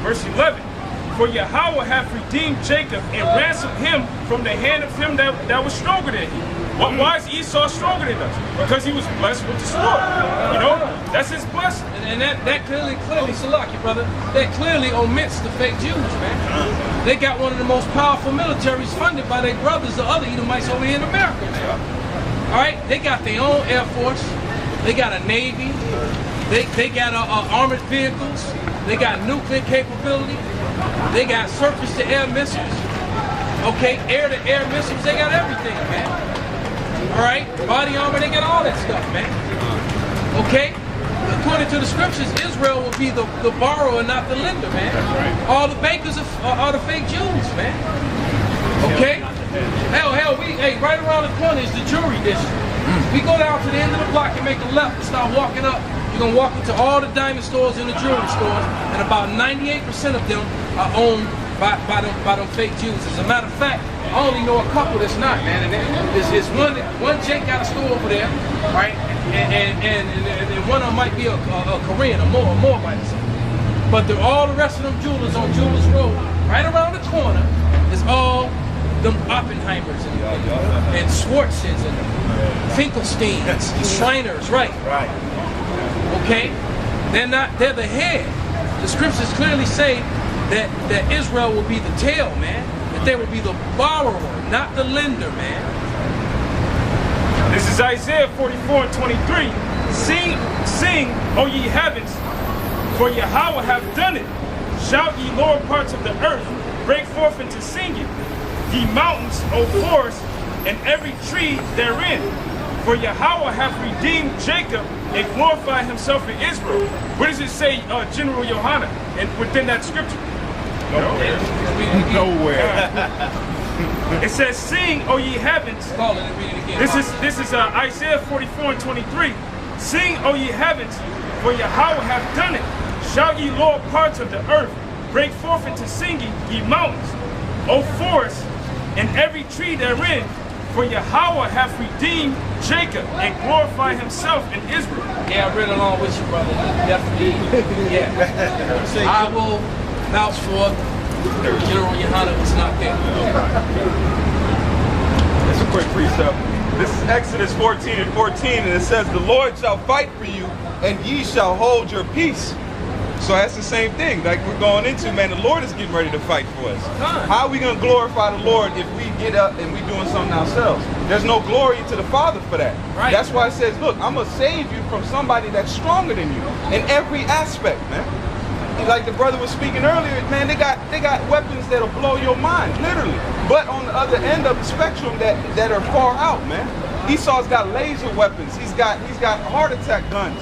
verse 11. For Yahweh hath redeemed Jacob and ransomed him from the hand of him that was stronger than he. Why is Esau stronger than us? Because he was blessed with the sword. You know, that's his blessing. And that clearly, Salaki, brother, that clearly omits the fake Jews, man. They got one of the most powerful militaries funded by their brothers, the other Edomites over here in America, man. All right, they got their own Air Force. They got a Navy. They got armored vehicles. They got nuclear capability. They got surface-to-air missiles. Okay, air-to-air missiles. They got everything, man. All right, body armor. They got all that stuff, man. Okay, according to the scriptures, Israel will be the borrower, not the lender, man. All the bankers are the fake Jews, man. Okay. Hell, hey, right around the corner is the jewelry district. We go down to the end of the block and make a left and start walking up. You're gonna walk into all the diamond stores and the jewelry stores, and about 98% of them are owned by them fake Jews. As a matter of fact, I only know a couple that's not, man. And there's one Jake got a store over there, right? And one of them might be a Korean, a Moabite or something. But all the rest of them jewelers on Jewelers Road, right around the corner, is all them Oppenheimers and Schwartzes and Finkelsteins and Shriners, right? Right. Okay? They're the head. The scriptures clearly say that Israel will be the tail, man. That they will be the borrower, not the lender, man. This is Isaiah 44 and 23. Sing, O ye heavens, for Yahweh hath done it. Shout ye lower parts of the earth, break forth into singing. Ye mountains, O forests, and every tree therein. For Yahweh hath redeemed Jacob and glorified himself in Israel. What does it say, General Yohanan, within that scripture? Nowhere. It says, sing, O ye heavens. This is Isaiah 44 and 23. Sing, O ye heavens, for Yahweh hath done it. Shout ye lower parts of the earth, break forth into singing, ye mountains, O forests, and every tree therein. For Yahweh hath redeemed Jacob and glorified himself in Israel. Yeah, I read along with you, brother. Definitely. Yeah. I will vouch for General Yohanan was not there. It's a quick precept. This is Exodus 14 and 14, and it says, the Lord shall fight for you, and ye shall hold your peace. So that's the same thing, like we're going into, man, the Lord is getting ready to fight for us. How are we going to glorify the Lord if we get up and we doing something ourselves? There's no glory to the Father for that. Right. That's why it says, look, I'm going to save you from somebody that's stronger than you in every aspect, man. Like the brother was speaking earlier, man, they got weapons that'll blow your mind, literally. But on the other end of the spectrum that are far out, man. Esau's got laser weapons. He's got heart attack guns.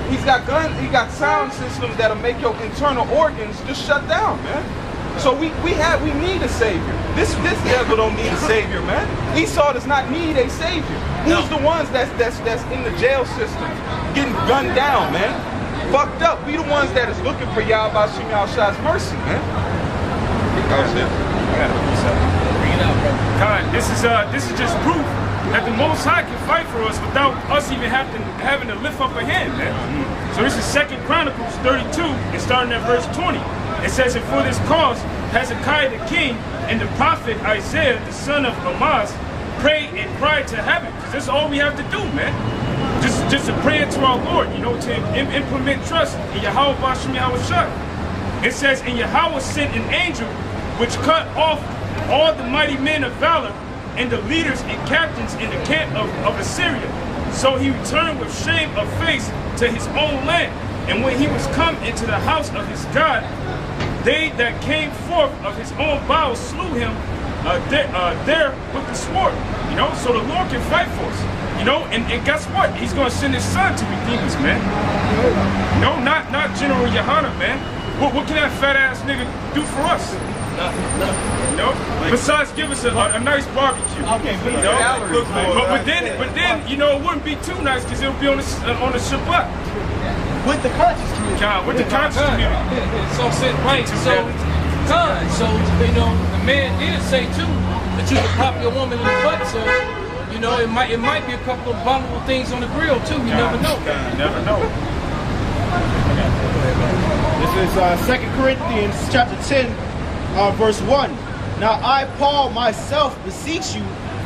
He's got sound systems that'll make your internal organs just shut down, man. So we need a savior. This devil don't need a savior, man. Esau does not need a savior. Who's the ones that's in the jail system, getting gunned down, man? Fucked up. We the ones that is looking for Yahweh Shem Shah's mercy, man. I gotta bring it out, brother. This is just proof that the Most High can fight for us without us even having to lift up a hand, man. So this is 2 Chronicles 32, and starting at verse 20. It says, and for this cause Hezekiah the king and the prophet Isaiah the son of Amoz prayed and cried to heaven. Because that's all we have to do, man. Just to pray to our Lord, you know, to implement trust in Yahweh Bashem Yahweh Shah. It says, and Yahweh sent an angel which cut off all the mighty men of valor and the leaders and captains in the camp of Assyria. So he returned with shame of face to his own land. And when he was come into the house of his God, they that came forth of his own bowels slew him there with the sword. You know, so the Lord can fight for us. You know, and guess what? He's going to send his son to redeem us, man. You know, not General Yohanan, man. What can that fat ass nigga do for us? You know, besides give us a nice barbecue. Okay, you know? But then, you know, it wouldn't be too nice because it would be on the Shabbat. With the conscious community. With the conscious community. So, right, so, you know, the man did say too that you could pop your woman in the butt, so, you know, it might be a couple of vulnerable things on the grill too, you never know. You never know. This is 2 Corinthians chapter 10, verse 1. Now I, Paul, myself beseech you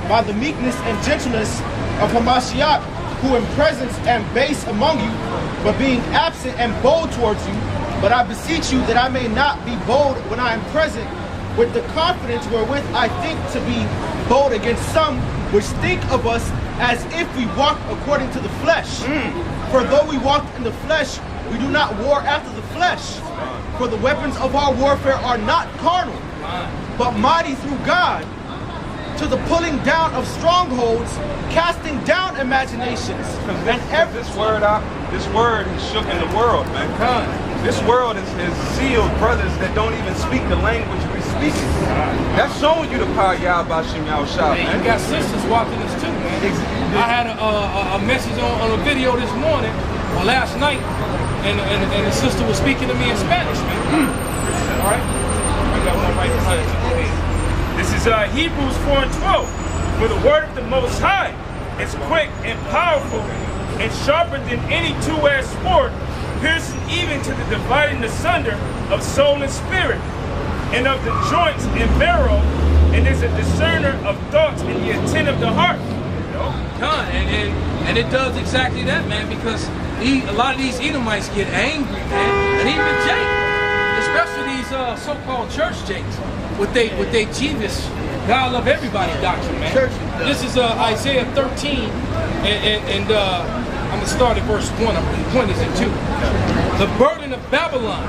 by the meekness and gentleness of Hamashiach, who in presence am base among you, but being absent am bold towards you. But I beseech you that I may not be bold when I am present, with the confidence wherewith I think to be bold against some which think of us as if we walked according to the flesh. For though we walked in the flesh, we do not war after the flesh. For the weapons of our warfare are not carnal, but mighty through God, to the pulling down of strongholds, casting down imaginations. This word has shook in the world, man. This world has sealed brothers that don't even speak the language we're speaking. That's showing you the power of Yahweh Shem Yahushua, man. You got sisters watching this too, man. I had a message on a video this morning, or last night, and the sister was speaking to me in Spanish, man. All right? I got one right behind you. Go ahead. This is Hebrews 4:12. For the word of the Most High is quick and powerful and sharper than any two-edged sword, piercing even to the dividing asunder of soul and spirit, and of the joints and marrow, and is a discerner of thoughts and the intent of the heart. And it does exactly that, man, because a lot of these Edomites get angry, man, and even Jake, especially these so-called church Jakes, with they Jesus, God love everybody doctrine, man. This is Isaiah 13, and I'm gonna start at verse 1. The point is in 2. The burden of Babylon,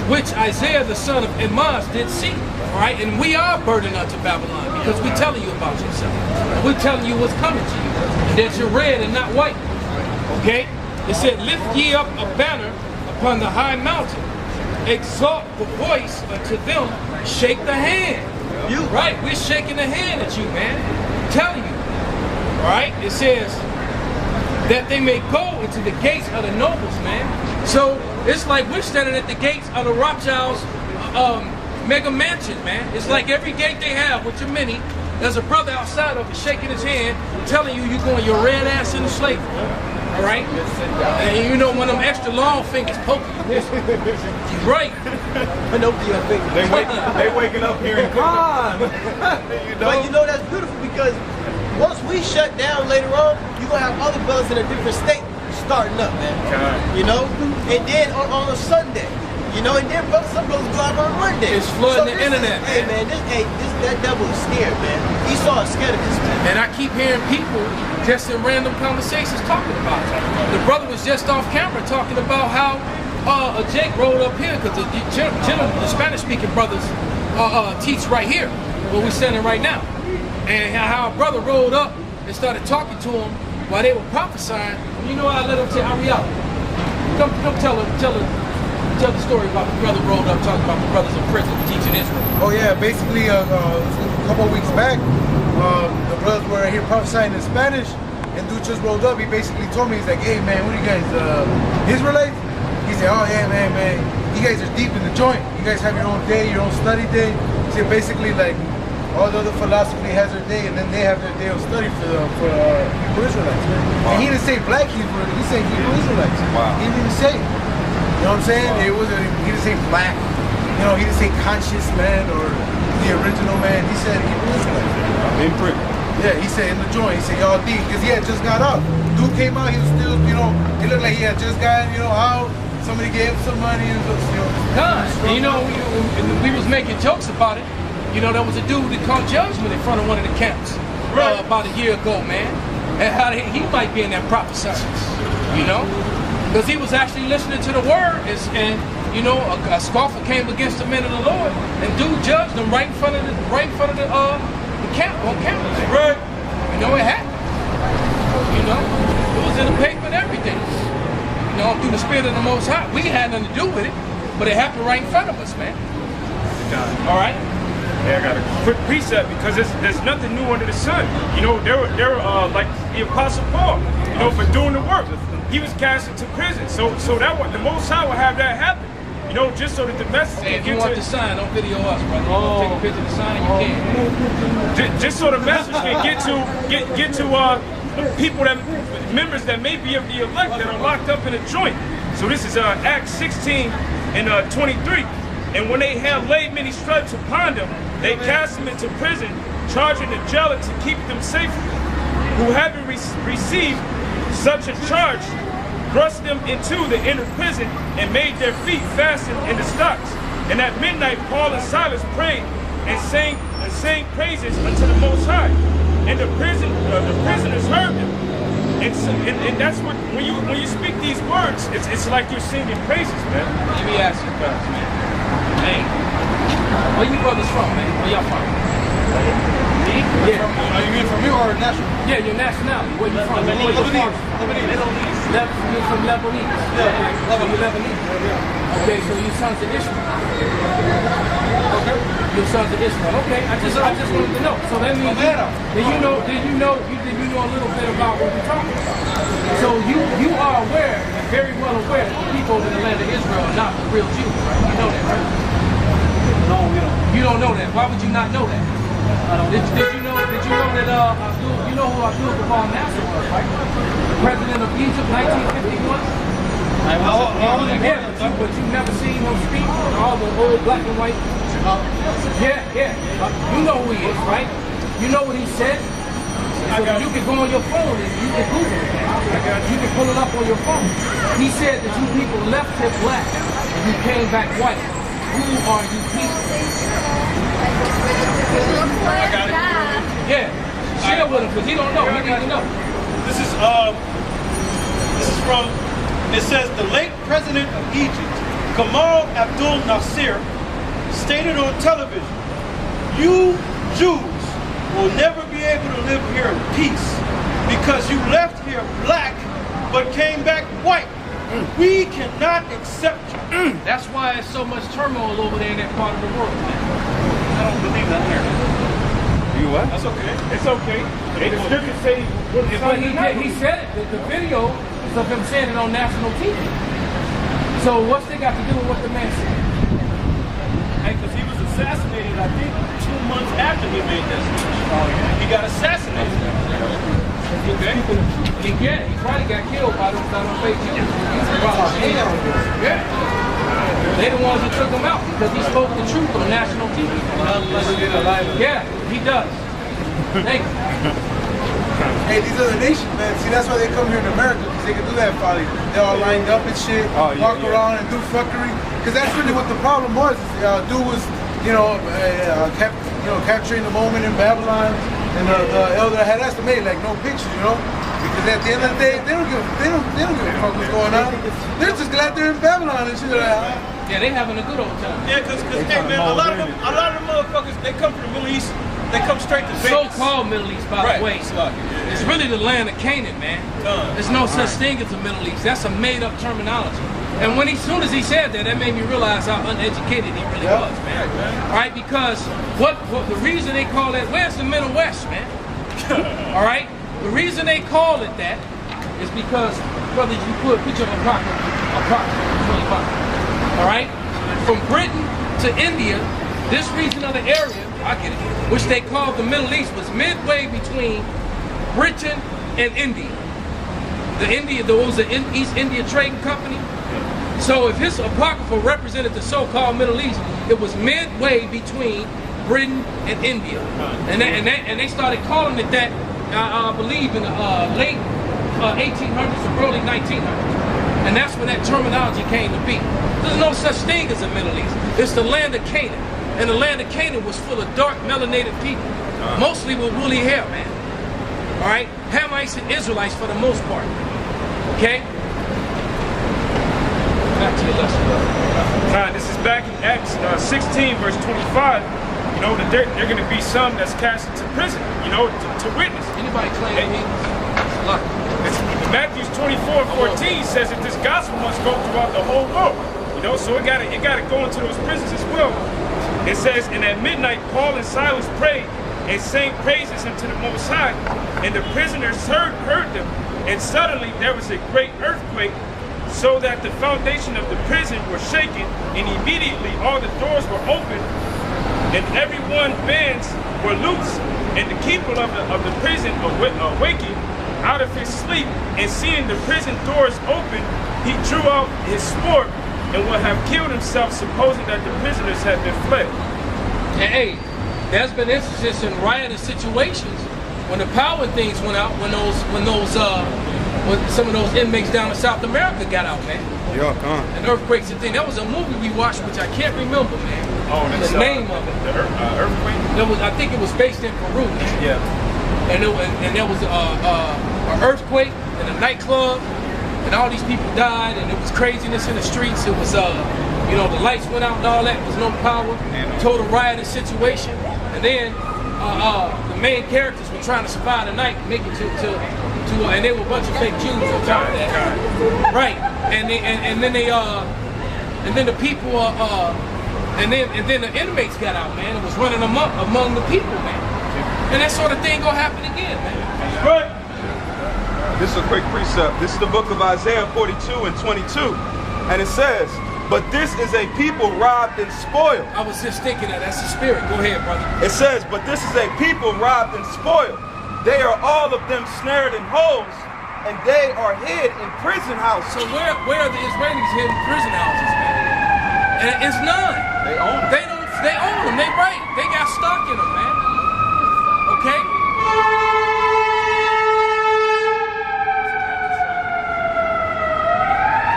which Isaiah the son of Amoz did see. All right, and we are burdened unto Babylon because we're telling you about yourself. We're telling you what's coming to you, and that you're red and not white. Okay? It said, lift ye up a banner upon the high mountain, exalt the voice unto them, shake the hand. Right, we're shaking the hand at you, man. I'm telling you. All right, it says that they may go into the gates of the nobles, man. So it's like we're standing at the gates of the Rothschilds' mega mansion, man. It's like every gate they have with your mini, there's a brother outside of it shaking his hand, telling you you're going your red ass into slavery. All right? And you know when them extra long fingers poking you. Right. They waking up here in Khan. But you know that's beautiful because once we shut down later on, you're going to have other brothers in a different state starting up, man. You know? And then on a Sunday, you know, and then some brothers go out on Monday. It's flooding the internet, man. Hey, man, that devil is scared, man. Esau is scared of this, man. And I keep hearing people just in random conversations talking about it. The brother was just off camera talking about how Jake rolled up here because the Spanish-speaking brothers teach right here, where we're standing right now. And how a brother rolled up and started talking to him while they were prophesying. You know, I let him say, hurry up. Come tell the story about the brother rolled up talking about the brothers in prison teaching Israel. Oh yeah, basically a couple of weeks back, the brothers were here prophesying in Spanish, and dude just rolled up. He basically told me, he's like, hey man, what are you guys, Israelites? He said, oh yeah, man, you guys are deep in the joint. You guys have your own day, your own study day. He said basically like, all the other philosophy has their day, and then they have their day of study for Hebrew Israelites. Wow. And he didn't say black Hebrew, he said Hebrew Israelites. Wow. He didn't even say it. You know what I'm saying? Wow. He didn't say black. You know, he didn't say conscious man or the original man. He said Hebrew Israelites. In prison. Yeah, he said in the joint. He said y'all deep because he had just got out. Dude came out. He was still, you know, he looked like he had just gotten, you know, out. Somebody gave him some money and you know, we was making jokes about it. You know, there was a dude that caught judgment in front of one of the camps about a year ago, man. And how he might be in that prophesying, you know, because he was actually listening to the word, and you know, a scoffer came against the men of the Lord, and dude judged them right in front of the camp on campus. Right. You know, it happened. You know, it was in the paper and everything. You know, through the Spirit of the Most High, we had nothing to do with it, but it happened right in front of us, man. All right. Yeah, I got a quick precept because there's nothing new under the sun. You know, there were like the Apostle Paul, you know, for doing the work. He was cast into prison. So that the Most High will have that happen. You know, just so that the message can get to... If you want the sign, don't video us, brother. Oh. Take a picture of the sign and you can. Just so the message can get to people members that may be of the elect that are locked up in a joint. So this is Acts 16 in 23. And when they had laid many stripes upon them, they cast them into prison, charging the jailer to keep them safely. Who having received such a charge, thrust them into the inner prison and made their feet fasten in the stocks. And at midnight Paul and Silas prayed and sang praises unto the Most High. And the prisoners heard them. And that's what when you speak these words, it's like you're singing praises, man. Let me ask you guys, man. Hey, where you brothers from, man? Where y'all from? Me? Yeah. Are you mean from here or national? Yeah, your nationality. Where you from? Lebanese. You're from Lebanese. Yeah, so you're Lebanese. Okay, so you sons of Ishmael. Okay. You're sons of Ishmael. Okay, I just wanted to know. So that means did you know a little bit about what we're talking about? So you are aware, very well aware, that the people in the land of Israel are not the real Jews, right? You know that, right? No, we don't. You don't know that. Why would you not know that? Did you know that you know who Abdul Gamal Nasser was, right? The president of Egypt, 1951. Yeah, but you never seen him speak. All the old black and white. Yeah. You know who he is, right? You know what he said. So you can go on your phone and you can Google it. You can pull it up on your phone. He said that you people left him black and you came back white. Who are you people? I got it. Yeah, share with him because he don't know. He needs to know. This is from. It says the late president of Egypt, Gamal Abdel Nasser, stated on television, "You Jews will never be able to live here in peace because you left here black but came back white. We cannot accept you." That's why it's so much turmoil over there in that part of the world, man. I don't believe that narrative. You what? That's okay. It's okay. The scripture say He said it. The video is of him saying it on national TV. So what's they got to do with what the man said? Because he was assassinated, I think, 2 months after he made that speech. He got assassinated. Okay? He probably got killed by those fake Jews. Yeah. They the ones that took him out because he spoke the truth on national TV. Yeah, he does. Thank you. Hey, these other nations, man. See, that's why they come here in America, because they can do that folly. They're all lined up and shit, walk around and do fuckery. Because that's really what the problem was. Dude was, capturing the moment in Babylon, and the elder had estimated like no pictures, because at the end of the day, they don't give a fuck what's going on. They're just glad they're in Babylon and shit. Yeah, they having a good old time. Yeah, because hey man, a lot of them motherfuckers, they come from the Middle East. They come straight to Vegas. So-called Middle East, by the way. It's really the land of Canaan, man. There's no such thing as the Middle East. That's a made-up terminology. And as soon as he said that, that made me realize how uneducated he really was, man. All right, because what the reason they call it, where's the Middle West, man? All right, the reason they call it that is because, brother, you put a picture of approximately 25. All right, from Britain to India, this region of the area, which they called the Middle East, was midway between Britain and India. There was an East India Trading Company. So if his apocrypha represented the so-called Middle East, it was midway between Britain and India. And they started calling it that, I believe, in the late 1800s or early 1900s. And that's when that terminology came to be. There's no such thing as a Middle East. It's the land of Canaan. And the land of Canaan was full of dark, melanated people, mostly with woolly hair, man. All right? Hamites and Israelites for the most part. Okay? Back to your lesson. This is back in Acts 16, verse 25. That there are going to be some that's cast into prison, to witness. Anybody claim me? Matthew 24:14 says that this gospel must go throughout the whole world. So it got to go into those prisons as well. It says, and at midnight Paul and Silas prayed and sang praises unto the Most High, and the prisoners heard them. And suddenly there was a great earthquake, so that the foundation of the prison was shaken, and immediately all the doors were opened, and everyone's bands were loose. And the keeper of the prison awaking out of his sleep, and seeing the prison doors open, he drew out his sword and would have killed himself, supposing that the prisoners had been fled. And hey, there's been instances in riotous situations when the power things went out, when some of those inmates down in South America got out, man. Yeah, And earthquakes and things. That was a movie we watched, which I can't remember, man. Oh, that's the name of it. The earthquake? I think it was based in Peru. Man. Yeah. And there was an earthquake in a nightclub, and all these people died, and it was craziness in the streets. It was, you know, the lights went out and all that. There was no power. Total riotous situation. And then the main characters were trying to survive the night, make it to and they were a bunch of fake Jews on top of that. Right. And then the people and then the inmates got out, man. It was running among the people, man. And that sort of thing gonna happen again, man. Right. This is a quick precept. This is the book of Isaiah 42 and 22. And it says, but this is a people robbed and spoiled. I was just thinking that's the spirit. Go ahead, brother. It says, but this is a people robbed and spoiled. They are all of them snared in holes, and they are hid in prison houses. So where are the Israelis hid in prison houses, man? And it's none. They own them. They own them. They right. They got stock in them, man. Okay?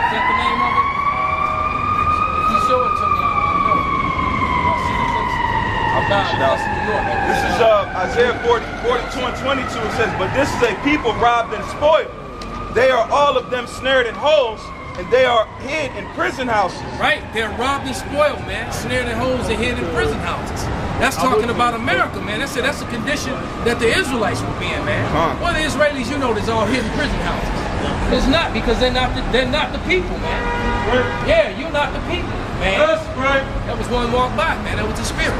Is that the name of it? If you show it to me, I'll know. I'll finish it out. This is Isaiah 42 and 22. It says, but this is a people robbed and spoiled. They are all of them snared in holes, and they are hid in prison houses. Right, they're robbed and spoiled, man. Snared in holes and hid in prison houses. That's talking about America, man. That's a condition that the Israelites will be in, man. Well, the Israelis, you know, there's all hidden prison houses. It's not, because they're not the people, man. Yeah, you're not the people, man. That's right. That was one walk by, man. That was the spirit.